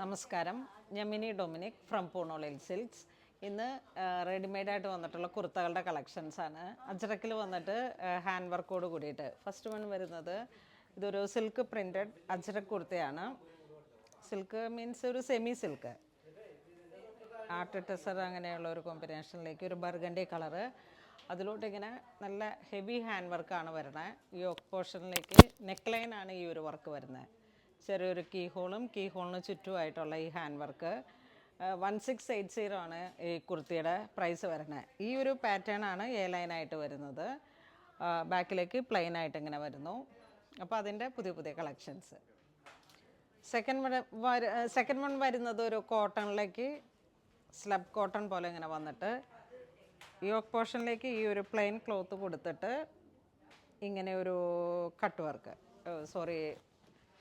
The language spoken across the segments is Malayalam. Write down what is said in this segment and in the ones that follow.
നമസ്കാരം, ഞാൻ മിനി ഡൊമിനിക് ഫ്രം പൂണോളിൽ സിൽക്സ്. ഇന്ന് റെഡിമെയ്ഡായിട്ട് വന്നിട്ടുള്ള കുർത്തകളുടെ കളക്ഷൻസാണ്. അജ്രക്കിൽ വന്നിട്ട് ഹാൻഡ് വർക്കോട് കൂടിയിട്ട് ഫസ്റ്റ് വൺ വരുന്നത് ഇതൊരു സിൽക്ക് പ്രിൻറ്റഡ് അജ്രക് കുർത്തയാണ്. സിൽക്ക് മീൻസ് ഒരു സെമി സിൽക്ക് ആർട്ട് ടെസർ അങ്ങനെയുള്ള ഒരു കോമ്പിനേഷനിലേക്ക് ഒരു ബർഗണ്ടി കളറ്, അതിലോട്ട് ഇങ്ങനെ നല്ല ഹെവി ഹാൻഡ് വർക്കാണ് വരുന്നത്. ഈ യോക്ക് പോർഷനിലേക്ക് നെക്ക് ലൈനാണ് ഈ ഒരു വർക്ക് വരുന്നത്. ചെറിയൊരു കീ ഹോളിന് ചുറ്റുമായിട്ടുള്ള ഈ ഹാൻഡ് വർക്ക് 1680 ആണ് ഈ കുർത്തിയുടെ പ്രൈസ് വരുന്നത്. ഈ ഒരു പാറ്റേൺ ആണ് എ ലൈനായിട്ട് വരുന്നത്. ബാക്കിലേക്ക് പ്ലെയിൻ ആയിട്ട് ഇങ്ങനെ വരുന്നു. അപ്പോൾ അതിൻ്റെ പുതിയ പുതിയ കളക്ഷൻസ്. സെക്കൻഡ് വൺ വരുന്നത് ഒരു കോട്ടണിലേക്ക് സ്ലബ് കോട്ടൺ പോലെ ഇങ്ങനെ വന്നിട്ട് യോക്ക് പോർഷനിലേക്ക് ഈ ഒരു പ്ലെയിൻ ക്ലോത്ത് കൊടുത്തിട്ട് ഇങ്ങനെ ഒരു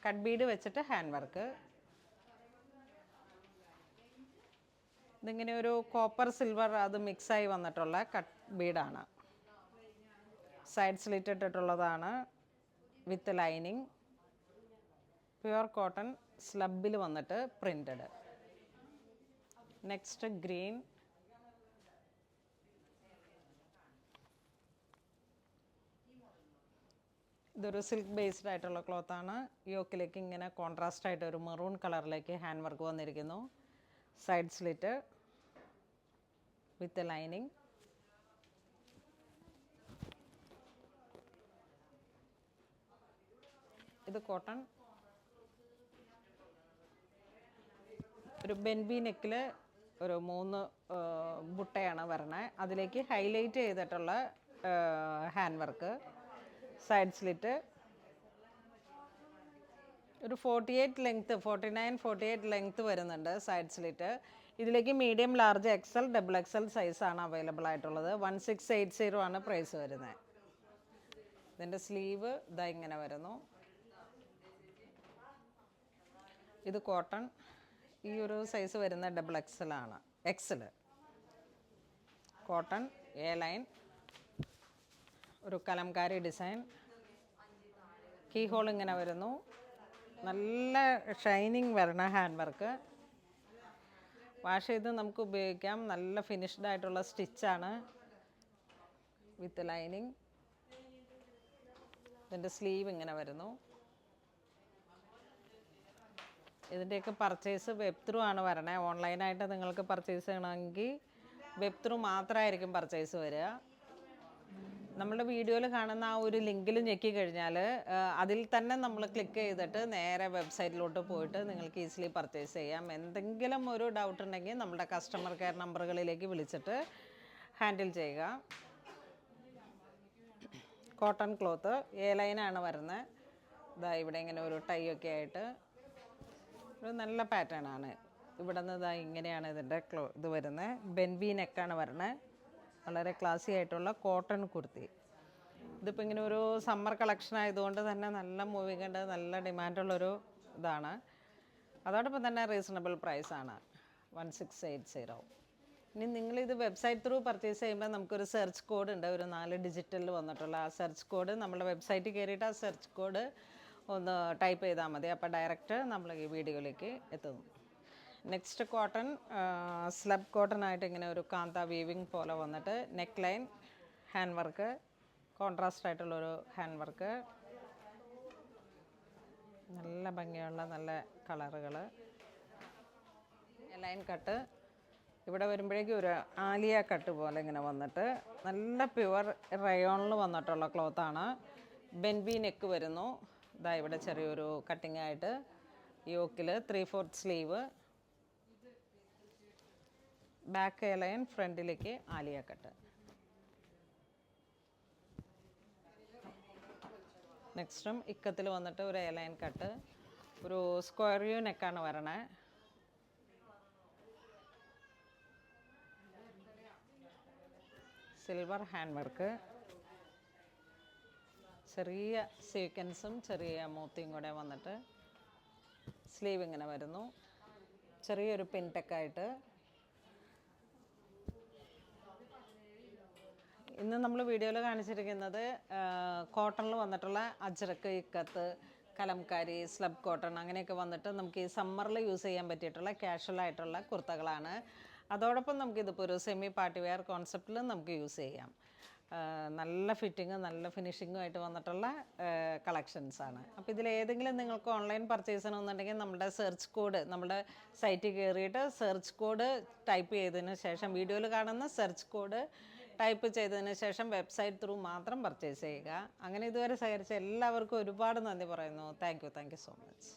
കട്ട് ബീഡ് വെച്ചിട്ട് ഹാൻഡ് വർക്ക്. ഇതിങ്ങനെ ഒരു കോപ്പർ സിൽവർ അത് മിക്സായി വന്നിട്ടുള്ള കട്ട് ബീഡാണ്. സൈഡ് സ്ലിറ്റ് ഇട്ടിട്ടുള്ളതാണ് വിത്ത് ലൈനിങ്. പ്യുവർ കോട്ടൺ സ്ലബിൽ വന്നിട്ട് പ്രിൻറ്റഡ്. Next green. ഇതൊരു സിൽക്ക് ബേസ്ഡ് ആയിട്ടുള്ള ക്ലോത്താണ്. യോക്കിലേക്ക് ഇങ്ങനെ കോൺട്രാസ്റ്റ് ആയിട്ട് ഒരു മെറൂൺ കളറിലേക്ക് ഹാൻഡ് വർക്ക് വന്നിരിക്കുന്നു. Side slit with lining. ഇത് കോട്ടൺ. ഒരു ബെൻബി നെക്കിൽ ഒരു 3 ബുട്ടയാണ് വരണേ. അതിലേക്ക് ഹൈലൈറ്റ് ചെയ്തിട്ടുള്ള ഹാൻഡ് വർക്ക്. സൈഡ് സ്ലിറ്റ് ഒരു 49-48 ലെങ്ത്ത് വരുന്നുണ്ട് സൈഡ് സ്ലിറ്റ്. ഇതിലേക്ക് medium, large, XL, double XL സൈസാണ് അവൈലബിൾ ആയിട്ടുള്ളത്. 1680 ആണ് പ്രൈസ് വരുന്നത്. ഇതിൻ്റെ സ്ലീവ് ഇതാ ഇങ്ങനെ വരുന്നു. ഇത് കോട്ടൺ. ഈ ഒരു സൈസ് വരുന്ന ഡബിൾ എക്സൽ ആണ്. XL cotton A line. ഒരു കലംകാരി ഡിസൈൻ. കീ ഹോൾ ഇങ്ങനെ വരുന്നു. നല്ല ഷൈനിങ് വരണ ഹാൻഡ് വർക്ക്. വാഷ് ചെയ്ത് നമുക്ക് ഉപയോഗിക്കാം. നല്ല ഫിനിഷ്ഡ് ആയിട്ടുള്ള സ്റ്റിച്ചാണ് വിത്ത് ലൈനിങ്. ഇതിൻ്റെ സ്ലീവ് ഇങ്ങനെ വരുന്നു. ഇതിൻ്റെയൊക്കെ പർച്ചേസ് വെബ് ത്രൂ ആണ് വരണേ. ഓൺലൈനായിട്ട് നിങ്ങൾക്ക് പർച്ചേസ് ചെയ്യണമെങ്കിൽ വെബ് ത്രൂ മാത്രമായിരിക്കും പർച്ചേസ് വരിക. നമ്മുടെ വീഡിയോയിൽ കാണുന്ന ആ ഒരു ലിങ്കിൽ ഞെക്കി കഴിഞ്ഞാൽ അതിൽ തന്നെ നമ്മൾ ക്ലിക്ക് ചെയ്തിട്ട് നേരെ വെബ്സൈറ്റിലോട്ട് പോയിട്ട് നിങ്ങൾക്ക് ഈസിലി പർച്ചേസ് ചെയ്യാം. എന്തെങ്കിലും ഒരു ഡൗട്ട് ഉണ്ടെങ്കിൽ നമ്മുടെ കസ്റ്റമർ കെയർ നമ്പറുകളിലേക്ക് വിളിച്ചിട്ട് ഹാൻഡിൽ ചെയ്യുക. കോട്ടൺ ക്ലോത്ത് എ ലൈനാണ് വരുന്നത്. ഇതാ ഇവിടെ ഇങ്ങനെ ഒരു ടൈ ഒക്കെ ആയിട്ട് ഒരു നല്ല പാറ്റേൺ ആണ്. ഇവിടെ നിന്ന് ഇതാ ഇങ്ങനെയാണ് ഇതിൻ്റെ ഇത് വരുന്നത്. ബെൻബി നെക്കാണ് വരുന്നത്. വളരെ ക്ലാസി ആയിട്ടുള്ള കോട്ടൺ കുർത്തി. ഇതിപ്പോൾ ഇങ്ങനെ ഒരു സമ്മർ കളക്ഷൻ ആയതുകൊണ്ട് തന്നെ നല്ല മൂവിങ് ഉണ്ട്, നല്ല ഡിമാൻഡുള്ളൊരു ഇതാണ്. അതോടൊപ്പം തന്നെ റീസണബിൾ പ്രൈസാണ് 1680. ഇനി നിങ്ങളിത് വെബ്സൈറ്റ് ത്രൂ പർച്ചേസ് ചെയ്യുമ്പോൾ നമുക്കൊരു സെർച്ച് കോഡ് ഉണ്ട്, ഒരു 4 ഡിജിറ്റലിൽ വന്നിട്ടുള്ള ആ സെർച്ച് കോഡ് നമ്മുടെ വെബ്സൈറ്റിൽ കയറിയിട്ട് ആ സെർച്ച് കോഡ് ഒന്ന് ടൈപ്പ് ചെയ്താൽ മതി. അപ്പോൾ ഡയറക്റ്റ് നമ്മൾ ഈ വീഡിയോയിലേക്ക് എത്തുന്നു. നെക്സ്റ്റ് കോട്ടൺ സ്ലബ് കോട്ടൺ ആയിട്ട് ഇങ്ങനെ ഒരു കാന്ത വീവിങ് പോലെ വന്നിട്ട് neck line, hand work, contrast ആയിട്ടുള്ളൊരു ഹാൻഡ് വർക്ക്. നല്ല ഭംഗിയുള്ള നല്ല കളറുകൾ. Line cut. ഇവിടെ വരുമ്പോഴേക്കും ഒരു ആലിയ കട്ട് പോലെ ഇങ്ങനെ വന്നിട്ട് നല്ല പ്യുവർ റയോണിൽ വന്നിട്ടുള്ള ക്ലോത്താണ്. ബെൻബി നെക്ക് വരുന്നു. ഇതാ ഇവിടെ ചെറിയൊരു കട്ടിങ് ആയിട്ട് യോക്കിൽ 3/4 സ്ലീവ്. ബാക്ക് എ ലൈൻ, ഫ്രണ്ടിലേക്ക് ആലിയ കട്ട്. നെക്സ്റ്റും ഇക്കത്തിൽ വന്നിട്ട് ഒരു എ ലൈൻ കട്ട്. ഒരു സ്ക്വയർ വ്യൂ നെക്കാണ് വരണേ. Silver hand work. ചെറിയ സീക്വൻസും ചെറിയ മോത്തിയും കൂടെ വന്നിട്ട് സ്ലീവ് ഇങ്ങനെ വരുന്നു. ചെറിയൊരു പിൻടെക്കായിട്ട്. ഇന്ന് നമ്മൾ വീഡിയോയിൽ കാണിച്ചിരിക്കുന്നത് കോട്ടണിൽ വന്നിട്ടുള്ള അജ്രക്ക്, ഇക്കത്ത്, കലംകാരി, സ്ലബ് കോട്ടൺ അങ്ങനെയൊക്കെ വന്നിട്ട് നമുക്ക് ഈ സമ്മറിൽ യൂസ് ചെയ്യാൻ പറ്റിയിട്ടുള്ള കാഷ്വൽ ആയിട്ടുള്ള കുർത്തകളാണ്. അതോടൊപ്പം നമുക്കിതിപ്പോൾ ഒരു സെമി പാർട്ടി വെയർ കോൺസെപ്റ്റിലും നമുക്ക് യൂസ് ചെയ്യാം. നല്ല ഫിറ്റിങ്ങും നല്ല ഫിനിഷിങ്ങും ആയിട്ട് വന്നിട്ടുള്ള കളക്ഷൻസാണ്. അപ്പോൾ ഇതിലേതെങ്കിലും നിങ്ങൾക്ക് ഓൺലൈൻ പർച്ചേസ് ചെയ്യണമെന്നുണ്ടെങ്കിൽ നമ്മുടെ സെർച്ച് കോഡ്, നമ്മുടെ സൈറ്റിൽ കയറിയിട്ട് സെർച്ച് കോഡ് ടൈപ്പ് ചെയ്തതിന് ശേഷം, വീഡിയോയിൽ കാണുന്ന സെർച്ച് കോഡ് ടൈപ്പ് ചെയ്തതിന് ശേഷം വെബ്സൈറ്റ് ത്രൂ മാത്രം പർച്ചേസ് ചെയ്യുക. അങ്ങനെ ഇതുവരെ സഹകരിച്ച എല്ലാവർക്കും ഒരുപാട് നന്ദി പറയുന്നു. Thank you so much.